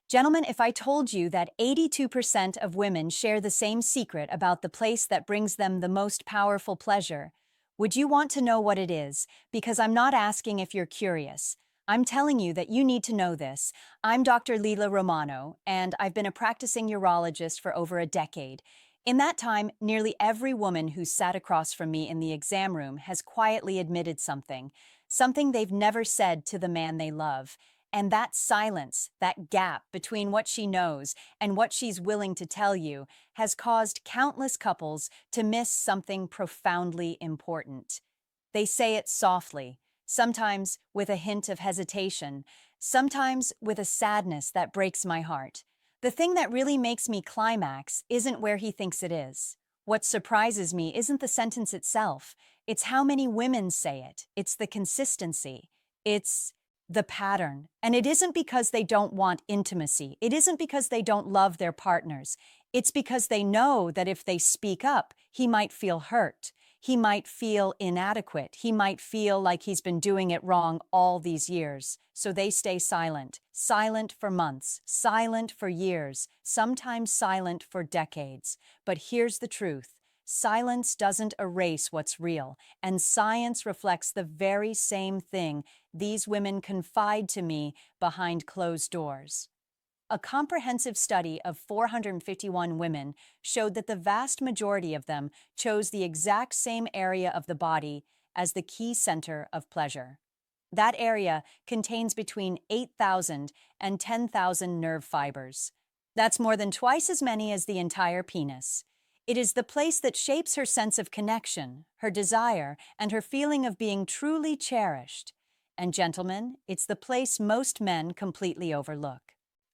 Gentlemen, if I told you that 82% of women share the same secret about the place that brings them the most powerful pleasure, would you want to know what it is? Because I'm not asking if you're curious. I'm telling you that you need to know this. I'm Dr. Lila Romano, and I've been a practicing urologist for over a decade. In that time, nearly every woman who sat across from me in the exam room has quietly admitted something they've never said to the man they love. And that silence, that gap between what she knows and what she's willing to tell you, has caused countless couples to miss something profoundly important. They say it softly, sometimes with a hint of hesitation, sometimes with a sadness that breaks my heart. The thing that really makes me climax isn't where he thinks it is. What surprises me isn't the sentence itself, it's how many women say it. It's the consistency. It's the pattern. And it isn't because they don't want intimacy. It isn't because they don't love their partners. It's because they know that if they speak up, he might feel hurt. He might feel inadequate. He might feel like he's been doing it wrong all these years. So they stay silent. Silent for months. Silent for years. Sometimes silent for decades. But here's the truth. Silence doesn't erase what's real, and science reflects the very same thing these women confide to me behind closed doors. A comprehensive study of 451 women showed that the vast majority of them chose the exact same area of the body as the key center of pleasure. That area contains between 8,000 and 10,000 nerve fibers. That's more than twice as many as the entire penis. It is the place that shapes her sense of connection, her desire, and her feeling of being truly cherished. And gentlemen, it's the place most men completely overlook.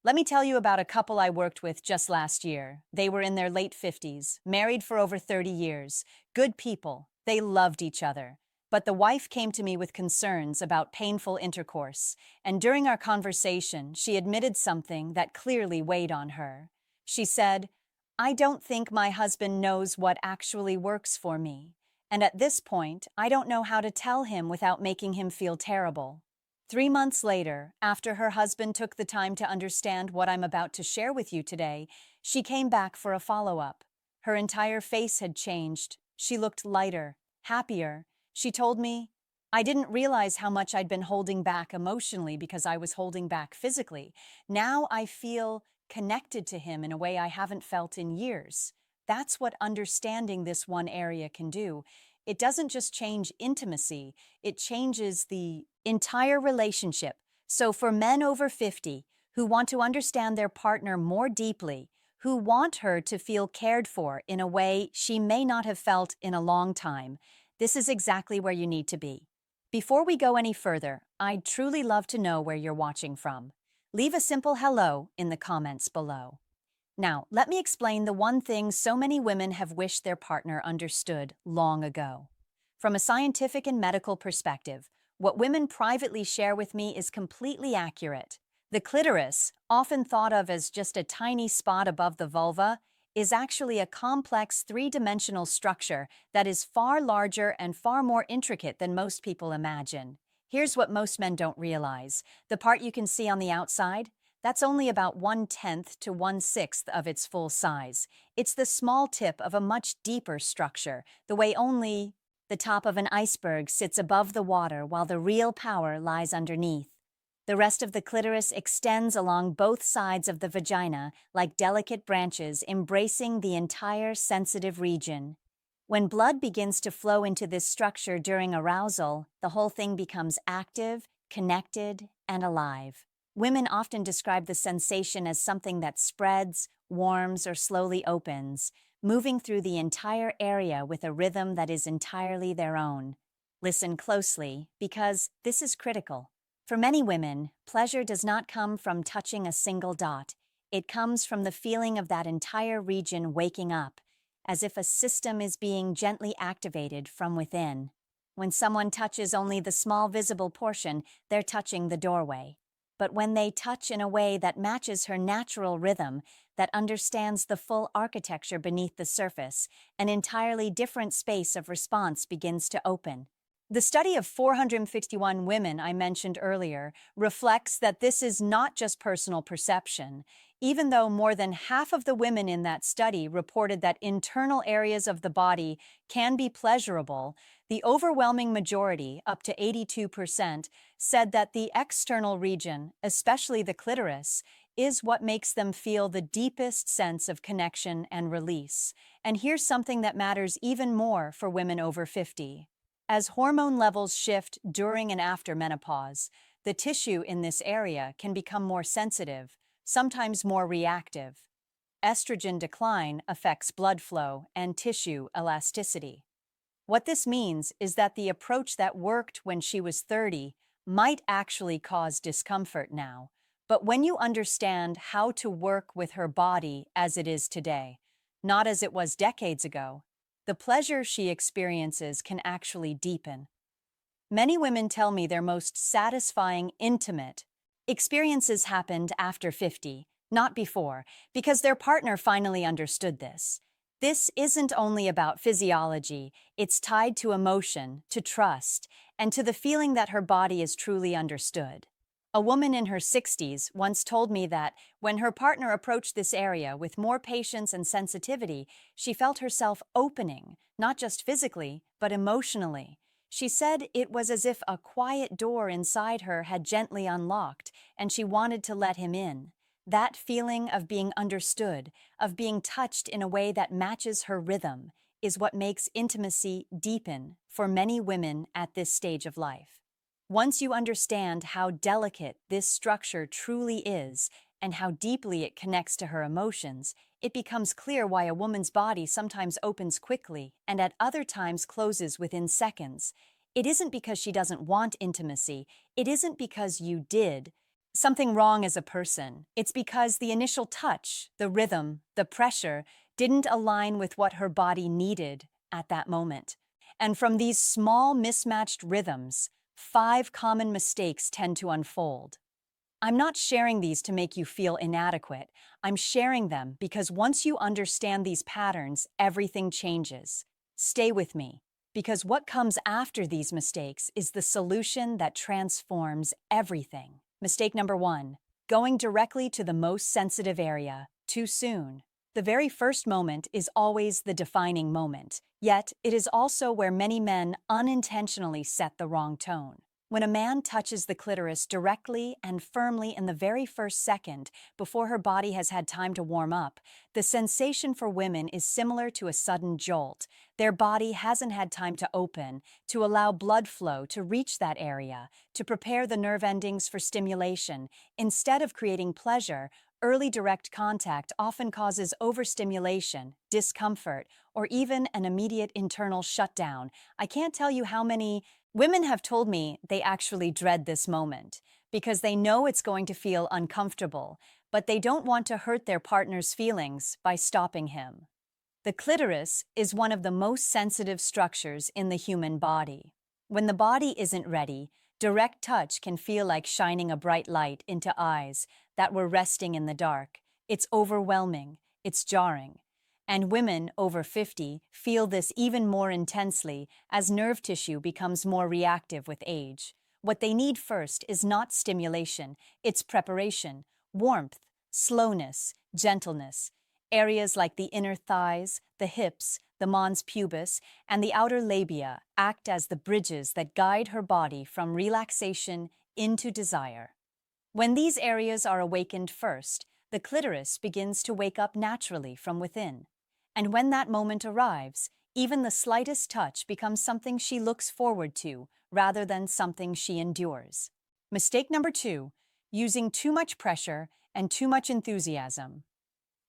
Let me tell you about a couple I worked with just last year. They were in their late 50s, married for over 30 years. Good people. They loved each other. But the wife came to me with concerns about painful intercourse, and during our conversation, she admitted something that clearly weighed on her. She said, "I don't think my husband knows what actually works for me. And at this point, I don't know how to tell him without making him feel terrible." 3 months later, after her husband took the time to understand what I'm about to share with you today, she came back for a follow-up. Her entire face had changed. She looked lighter, happier. She told me, "I didn't realize how much I'd been holding back emotionally because I was holding back physically. Now I feel connected to him in a way I haven't felt in years." That's what understanding this one area can do. It doesn't just change intimacy, it changes the entire relationship. So for men over 50 who want to understand their partner more deeply, who want her to feel cared for in a way she may not have felt in a long time, this is exactly where you need to be. Before we go any further, I'd truly love to know where you're watching from. Leave a simple hello in the comments below. Now, let me explain the one thing so many women have wished their partner understood long ago. From a scientific and medical perspective, what women privately share with me is completely accurate. The clitoris, often thought of as just a tiny spot above the vulva, is actually a complex three-dimensional structure that is far larger and far more intricate than most people imagine. Here's what most men don't realize. The part you can see on the outside, that's only about 1/10 to 1/6 of its full size. It's the small tip of a much deeper structure, the way only the top of an iceberg sits above the water while the real power lies underneath. The rest of the clitoris extends along both sides of the vagina like delicate branches embracing the entire sensitive region. When blood begins to flow into this structure during arousal, the whole thing becomes active, connected, and alive. Women often describe the sensation as something that spreads, warms, or slowly opens, moving through the entire area with a rhythm that is entirely their own. Listen closely, because this is critical. For many women, pleasure does not come from touching a single dot. It comes from the feeling of that entire region waking up, as if a system is being gently activated from within. When someone touches only the small visible portion, they're touching the doorway. But when they touch in a way that matches her natural rhythm, that understands the full architecture beneath the surface, an entirely different space of response begins to open. The study of 451 women I mentioned earlier reflects that this is not just personal perception. Even though more than half of the women in that study reported that internal areas of the body can be pleasurable, the overwhelming majority, up to 82%, said that the external region, especially the clitoris, is what makes them feel the deepest sense of connection and release. And here's something that matters even more for women over 50. As hormone levels shift during and after menopause, the tissue in this area can become more sensitive, sometimes more reactive. Estrogen decline affects blood flow and tissue elasticity. What this means is that the approach that worked when she was 30 might actually cause discomfort now. But when you understand how to work with her body as it is today, not as it was decades ago, the pleasure she experiences can actually deepen. Many women tell me their most satisfying, intimate experiences happened after 50, not before, because their partner finally understood this. This isn't only about physiology, it's tied to emotion, to trust, and to the feeling that her body is truly understood. A woman in her 60s once told me that when her partner approached this area with more patience and sensitivity, she felt herself opening, not just physically, but emotionally. She said it was as if a quiet door inside her had gently unlocked, and she wanted to let him in. That feeling of being understood, of being touched in a way that matches her rhythm, is what makes intimacy deepen for many women at this stage of life. Once you understand how delicate this structure truly is and how deeply it connects to her emotions, it becomes clear why a woman's body sometimes opens quickly and at other times closes within seconds. It isn't because she doesn't want intimacy. It isn't because you did something wrong as a person. It's because the initial touch, the rhythm, the pressure didn't align with what her body needed at that moment. And from these small mismatched rhythms, 5 common mistakes tend to unfold. I'm not sharing these to make you feel inadequate. I'm sharing them because once you understand these patterns, everything changes. Stay with me, because what comes after these mistakes is the solution that transforms everything. Mistake number 1, going directly to the most sensitive area too soon. The very first moment is always the defining moment, yet it is also where many men unintentionally set the wrong tone. When a man touches the clitoris directly and firmly in the very first second, before her body has had time to warm up, the sensation for women is similar to a sudden jolt. Their body hasn't had time to open, to allow blood flow to reach that area, to prepare the nerve endings for stimulation. Instead of creating pleasure, early direct contact often causes overstimulation, discomfort, or even an immediate internal shutdown. I can't tell you how many women have told me they actually dread this moment because they know it's going to feel uncomfortable, but they don't want to hurt their partner's feelings by stopping him. The clitoris is one of the most sensitive structures in the human body. When the body isn't ready, direct touch can feel like shining a bright light into eyes that were resting in the dark. It's overwhelming, it's jarring. And women over 50 feel this even more intensely as nerve tissue becomes more reactive with age. What they need first is not stimulation, it's preparation, warmth, slowness, gentleness. Areas like the inner thighs, the hips, the mons pubis, and the outer labia act as the bridges that guide her body from relaxation into desire. When these areas are awakened first, the clitoris begins to wake up naturally from within. And when that moment arrives, even the slightest touch becomes something she looks forward to rather than something she endures. Mistake number 2, using too much pressure and too much enthusiasm.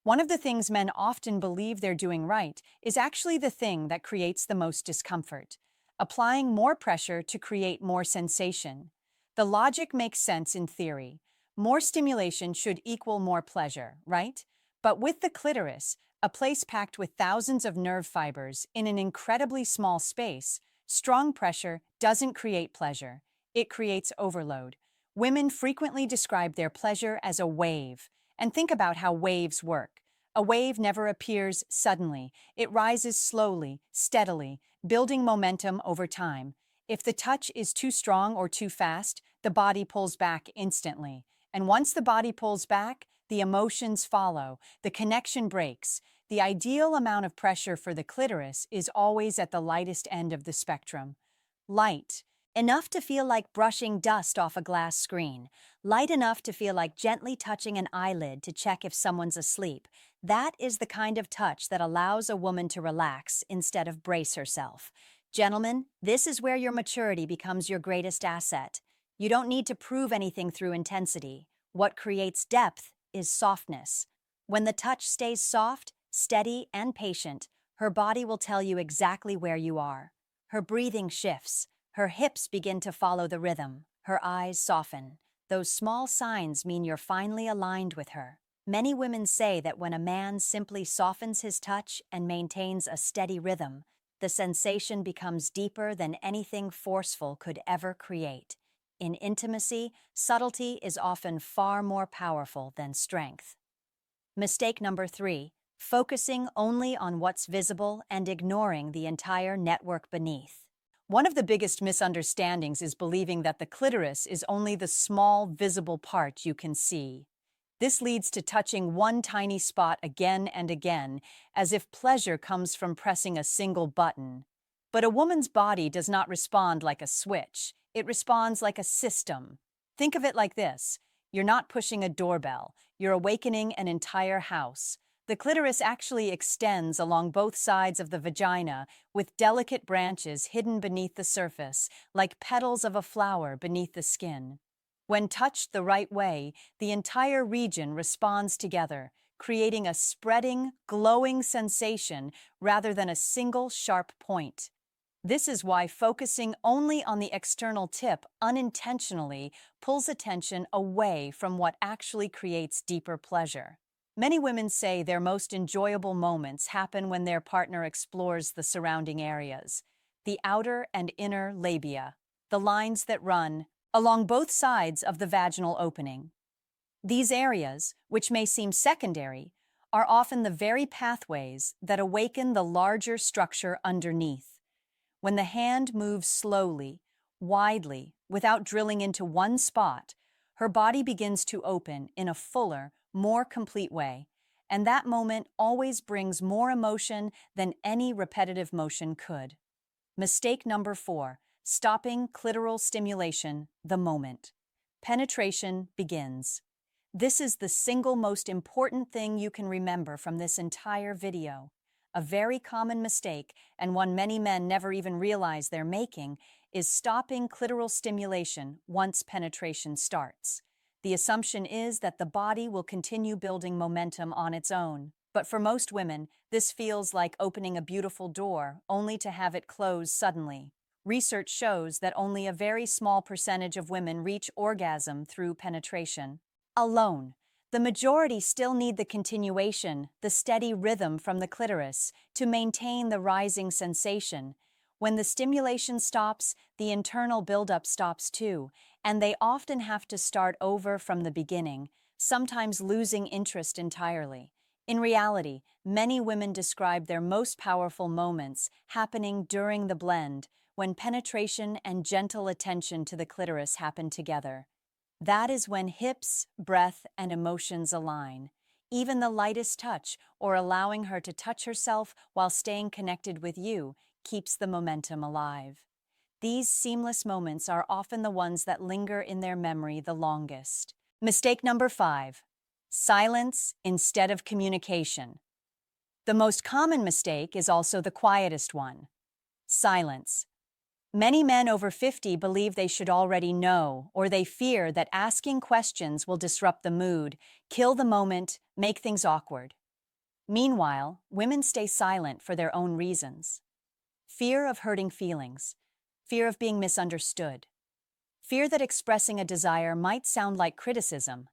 One of the things men often believe they're doing right is actually the thing that creates the most discomfort, applying more pressure to create more sensation. The logic makes sense in theory. More stimulation should equal more pleasure, right? But with the clitoris, a place packed with thousands of nerve fibers in an incredibly small space, strong pressure doesn't create pleasure. It creates overload. Women frequently describe their pleasure as a wave. And think about how waves work. A wave never appears suddenly. It rises slowly, steadily, building momentum over time. If the touch is too strong or too fast, the body pulls back instantly. And once the body pulls back, the emotions follow, the connection breaks. The ideal amount of pressure for the clitoris is always at the lightest end of the spectrum. Light, enough to feel like brushing dust off a glass screen. Light enough to feel like gently touching an eyelid to check if someone's asleep. That is the kind of touch that allows a woman to relax instead of brace herself. Gentlemen, this is where your maturity becomes your greatest asset. You don't need to prove anything through intensity. What creates depth is softness. When the touch stays soft, steady, and patient, her body will tell you exactly where you are. Her breathing shifts. Her hips begin to follow the rhythm. Her eyes soften. Those small signs mean you're finally aligned with her. Many women say that when a man simply softens his touch and maintains a steady rhythm, the sensation becomes deeper than anything forceful could ever create. In intimacy, subtlety is often far more powerful than strength. Mistake number 3, focusing only on what's visible and ignoring the entire network beneath. One of the biggest misunderstandings is believing that the clitoris is only the small, visible part you can see. This leads to touching one tiny spot again and again, as if pleasure comes from pressing a single button. But a woman's body does not respond like a switch. It responds like a system. Think of it like this. You're not pushing a doorbell. You're awakening an entire house. The clitoris actually extends along both sides of the vagina, with delicate branches hidden beneath the surface, like petals of a flower beneath the skin. When touched the right way, the entire region responds together, creating a spreading, glowing sensation rather than a single sharp point. This is why focusing only on the external tip unintentionally pulls attention away from what actually creates deeper pleasure. Many women say their most enjoyable moments happen when their partner explores the surrounding areas, the outer and inner labia, the lines that run along both sides of the vaginal opening. These areas, which may seem secondary, are often the very pathways that awaken the larger structure underneath. When the hand moves slowly, widely, without drilling into one spot, her body begins to open in a fuller, more complete way, and that moment always brings more emotion than any repetitive motion could. Mistake number 4, stopping clitoral stimulation the moment penetration begins. This is the single most important thing you can remember from this entire video. A very common mistake, and one many men never even realize they're making, is stopping clitoral stimulation once penetration starts. The assumption is that the body will continue building momentum on its own. But for most women, this feels like opening a beautiful door, only to have it close suddenly. Research shows that only a very small percentage of women reach orgasm through penetration alone. The majority still need the continuation, the steady rhythm from the clitoris, to maintain the rising sensation. When the stimulation stops, the internal buildup stops too, and they often have to start over from the beginning, sometimes losing interest entirely. In reality, many women describe their most powerful moments happening during the blend, when penetration and gentle attention to the clitoris happen together. That is when hips, breath, and emotions align. Even the lightest touch, or allowing her to touch herself while staying connected with you, keeps the momentum alive. These seamless moments are often the ones that linger in their memory the longest. Mistake number 5, silence instead of communication. The most common mistake is also the quietest one, silence. Many men over 50 believe they should already know, or they fear that asking questions will disrupt the mood, kill the moment, make things awkward. Meanwhile, women stay silent for their own reasons. Fear of hurting feelings, fear of being misunderstood, fear that expressing a desire might sound like criticism.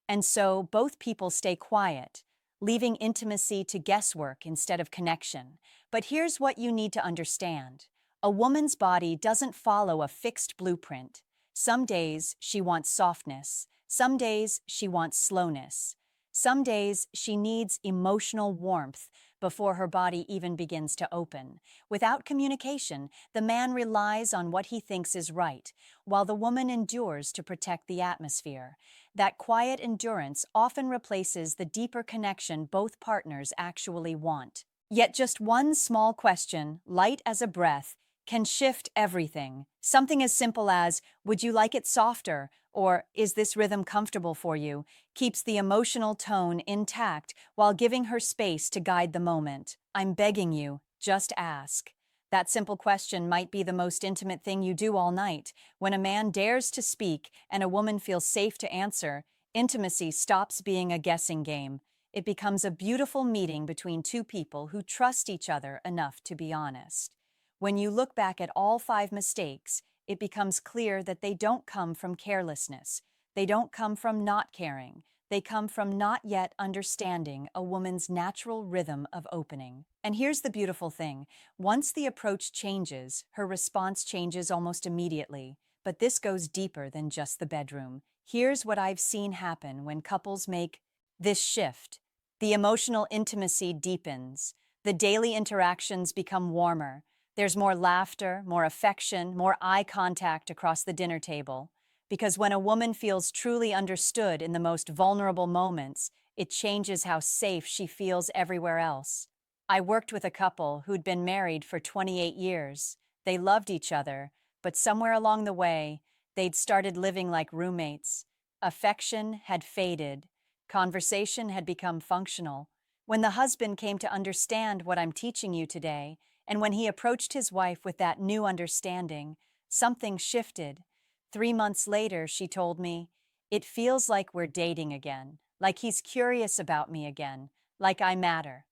And so both people stay quiet, leaving intimacy to guesswork instead of connection. But here's what you need to understand. A woman's body doesn't follow a fixed blueprint. Some days she wants softness. Some days she wants slowness. Some days she needs emotional warmth. before her body even begins to open. Without communication, the man relies on what he thinks is right, while the woman endures to protect the atmosphere. That quiet endurance often replaces the deeper connection both partners actually want. Yet just one small question, light as a breath, can shift everything. Something as simple as, "Would you like it softer?" or "Is this rhythm comfortable for you?" keeps the emotional tone intact while giving her space to guide the moment. "I'm begging you, just ask." That simple question might be the most intimate thing you do all night. When a man dares to speak and a woman feels safe to answer, intimacy stops being a guessing game. It becomes a beautiful meeting between two people who trust each other enough to be honest. When you look back at all 5 mistakes, it becomes clear that they don't come from carelessness. They don't come from not caring. They come from not yet understanding a woman's natural rhythm of opening. And here's the beautiful thing. Once the approach changes, her response changes almost immediately. But this goes deeper than just the bedroom. Here's what I've seen happen when couples make this shift. The emotional intimacy deepens. The daily interactions become warmer. There's more laughter, more affection, more eye contact across the dinner table. Because when a woman feels truly understood in the most vulnerable moments, it changes how safe she feels everywhere else. I worked with a couple who'd been married for 28 years. They loved each other, but somewhere along the way, they'd started living like roommates. Affection had faded. Conversation had become functional. When the husband came to understand what I'm teaching you today, and when he approached his wife with that new understanding, something shifted. 3 months later, she told me, "It feels like we're dating again, like he's curious about me again, like I matter."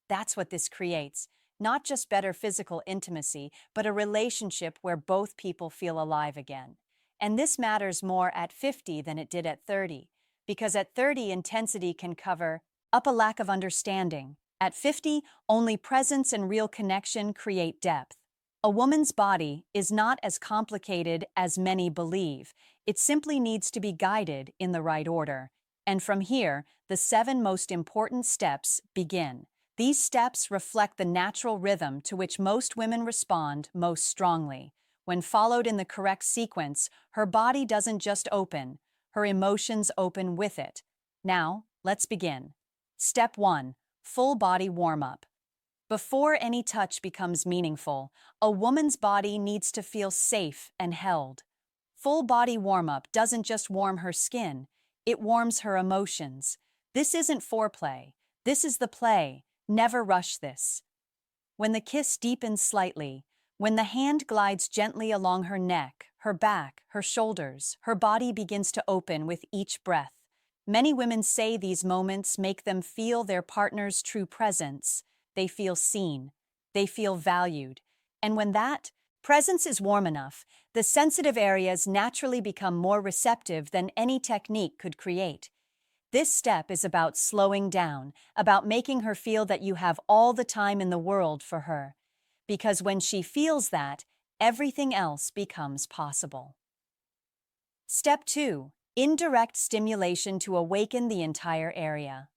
That's what this creates. Not just better physical intimacy, but a relationship where both people feel alive again. And this matters more at 50 than it did at 30, because at 30, intensity can cover up a lack of understanding. At 50, only presence and real connection create depth. A woman's body is not as complicated as many believe. It simply needs to be guided in the right order. And from here, the 7 most important steps begin. These steps reflect the natural rhythm to which most women respond most strongly. When followed in the correct sequence, her body doesn't just open, her emotions open with it. Now, let's begin. Step 1. Full body warm-up. Before any touch becomes meaningful, a woman's body needs to feel safe and held. Full body warm-up doesn't just warm her skin, it warms her emotions. This isn't foreplay. This is the play. Never rush this. When the kiss deepens slightly, when the hand glides gently along her neck, her back, her shoulders, her body begins to open with each breath. Many women say these moments make them feel their partner's true presence. They feel seen. They feel valued. And when that presence is warm enough, the sensitive areas naturally become more receptive than any technique could create. This step is about slowing down, about making her feel that you have all the time in the world for her. Because when she feels that, everything else becomes possible. Step 2. Indirect stimulation to awaken the entire area.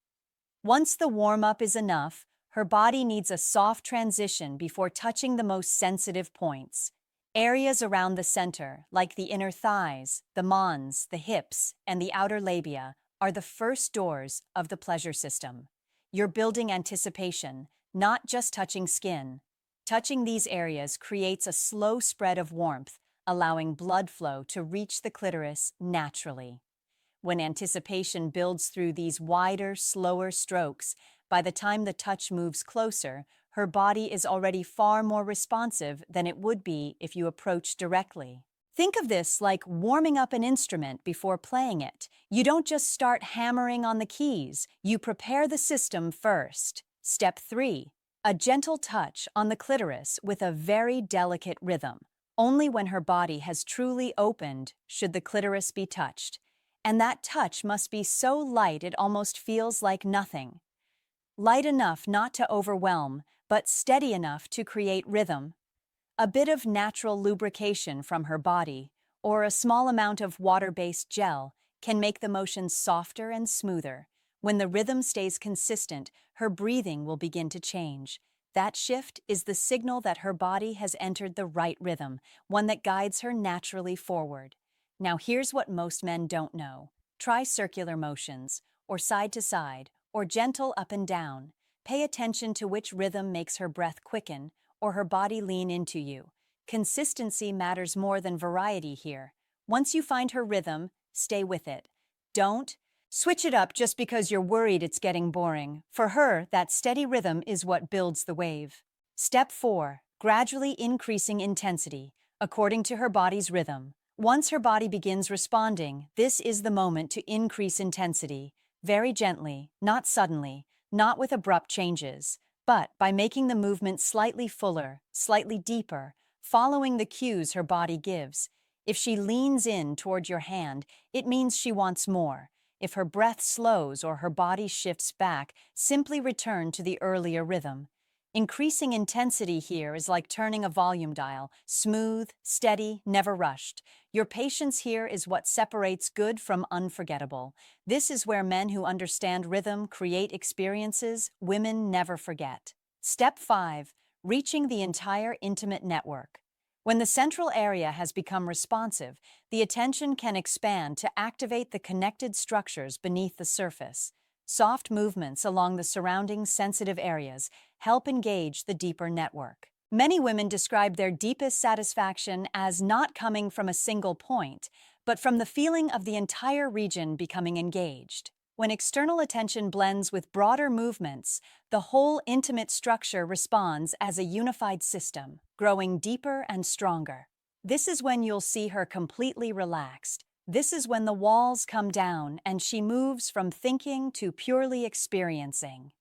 Once the warm-up is enough, her body needs a soft transition before touching the most sensitive points. Areas around the center, like the inner thighs, the mons, the hips, and the outer labia, are the first doors of the pleasure system. You're building anticipation, not just touching skin. Touching these areas creates a slow spread of warmth, allowing blood flow to reach the clitoris naturally. When anticipation builds through these wider, slower strokes, by the time the touch moves closer, her body is already far more responsive than it would be if you approached directly. Think of this like warming up an instrument before playing it. You don't just start hammering on the keys, you prepare the system first. Step 3. A gentle touch on the clitoris with a very delicate rhythm. Only when her body has truly opened should the clitoris be touched. And that touch must be so light it almost feels like nothing. Light enough not to overwhelm, but steady enough to create rhythm. A bit of natural lubrication from her body, or a small amount of water-based gel, can make the motion softer and smoother. When the rhythm stays consistent, her breathing will begin to change. That shift is the signal that her body has entered the right rhythm, one that guides her naturally forward. Now here's what most men don't know. Try circular motions, or side to side, or gentle up and down. Pay attention to which rhythm makes her breath quicken, or her body lean into you. Consistency matters more than variety here. Once you find her rhythm, stay with it. Don't switch it up just because you're worried it's getting boring. For her, that steady rhythm is what builds the wave. Step 4. Gradually increasing intensity, according to her body's rhythm. Once her body begins responding, this is the moment to increase intensity. Very gently, not suddenly, not with abrupt changes, but by making the movement slightly fuller, slightly deeper, following the cues her body gives. If she leans in toward your hand, it means she wants more. If her breath slows or her body shifts back, simply return to the earlier rhythm. Increasing intensity here is like turning a volume dial, smooth, steady, never rushed. Your patience here is what separates good from unforgettable. This is where men who understand rhythm create experiences women never forget. Step 5. Reaching the entire intimate network. When the central area has become responsive, the attention can expand to activate the connected structures beneath the surface. Soft movements along the surrounding sensitive areas help engage the deeper network. Many women describe their deepest satisfaction as not coming from a single point, but from the feeling of the entire region becoming engaged. When external attention blends with broader movements, the whole intimate structure responds as a unified system, growing deeper and stronger. This is when you'll see her completely relaxed. This is when the walls come down and she moves from thinking to purely experiencing.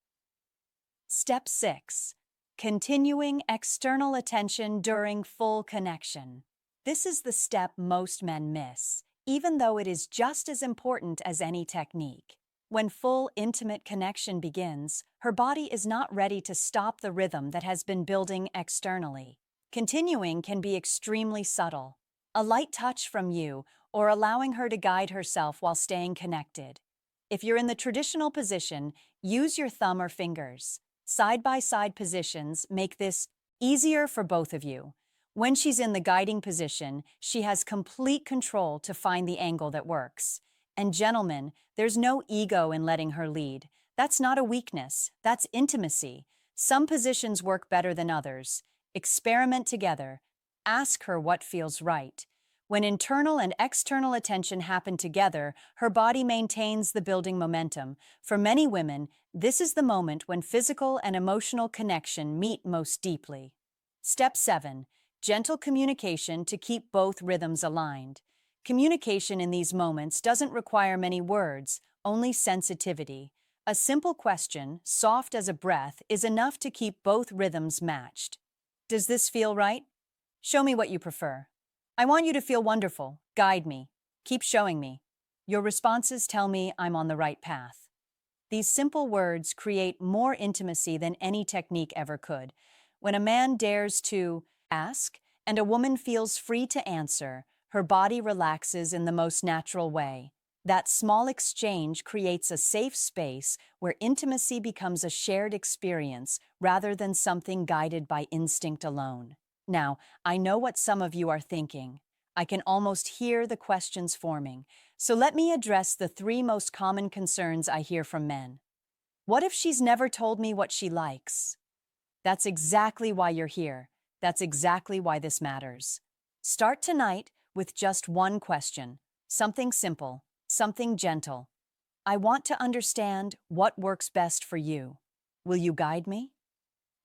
Step 6. Continuing external attention during full connection. This is the step most men miss, even though it is just as important as any technique. When full intimate connection begins, her body is not ready to stop the rhythm that has been building externally. Continuing can be extremely subtle. A light touch from you, or allowing her to guide herself while staying connected. If you're in the traditional position, use your thumb or fingers. Side-by-side positions make this easier for both of you. When she's in the guiding position, she has complete control to find the angle that works. And gentlemen, there's no ego in letting her lead. That's not a weakness, that's intimacy. Some positions work better than others. Experiment together. Ask her what feels right. When internal and external attention happen together, her body maintains the building momentum. For many women, this is the moment when physical and emotional connection meet most deeply. Step 7. Gentle communication to keep both rhythms aligned. Communication in these moments doesn't require many words, only sensitivity. A simple question, soft as a breath, is enough to keep both rhythms matched. Does this feel right? Show me what you prefer. I want you to feel wonderful. Guide me. Keep showing me. Your responses tell me I'm on the right path. These simple words create more intimacy than any technique ever could. When a man dares to ask, and a woman feels free to answer, her body relaxes in the most natural way. That small exchange creates a safe space where intimacy becomes a shared experience rather than something guided by instinct alone. Now, I know what some of you are thinking. I can almost hear the questions forming. So let me address the 3 most common concerns I hear from men. What if she's never told me what she likes? That's exactly why you're here. That's exactly why this matters. Start tonight with just one question. Something simple, something gentle. I want to understand what works best for you. Will you guide me?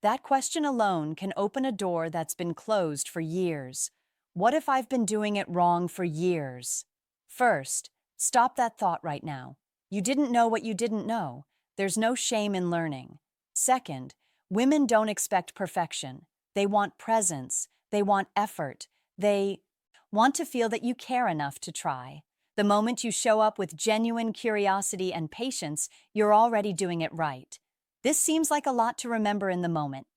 That question alone can open a door that's been closed for years. What if I've been doing it wrong for years? First, stop that thought right now. You didn't know what you didn't know. There's no shame in learning. Second, women don't expect perfection. They want presence. They want effort. They want to feel that you care enough to try. The moment you show up with genuine curiosity and patience, you're already doing it right. This seems like a lot to remember in the moment.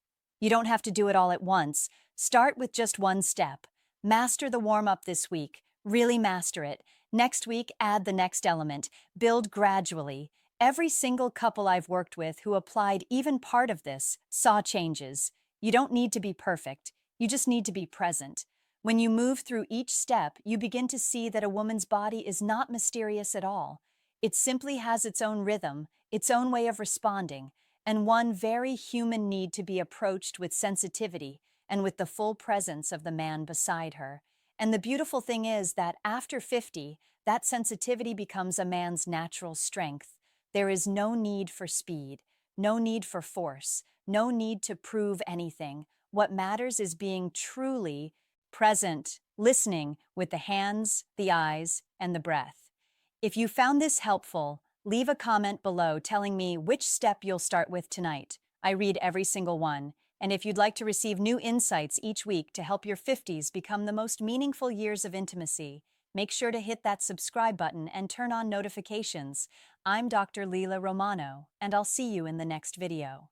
You don't have to do it all at once. Start with just one step. Master the warm-up this week. Really master it. Next week, add the next element. Build gradually. Every single couple I've worked with who applied even part of this saw changes. You don't need to be perfect, you just need to be present. When you move through each step, you begin to see that a woman's body is not mysterious at all. It simply has its own rhythm, its own way of responding, and one very human need to be approached with sensitivity and with the full presence of the man beside her. And the beautiful thing is that after 50, that sensitivity becomes a man's natural strength. There is no need for speed, no need for force, no need to prove anything. What matters is being truly present, listening with the hands, the eyes, and the breath. If you found this helpful, leave a comment below telling me which step you'll start with tonight. I read every single one. And if you'd like to receive new insights each week to help your 50s become the most meaningful years of intimacy, make sure to hit that subscribe button and turn on notifications. I'm Dr. Lila Romano, and I'll see you in the next video.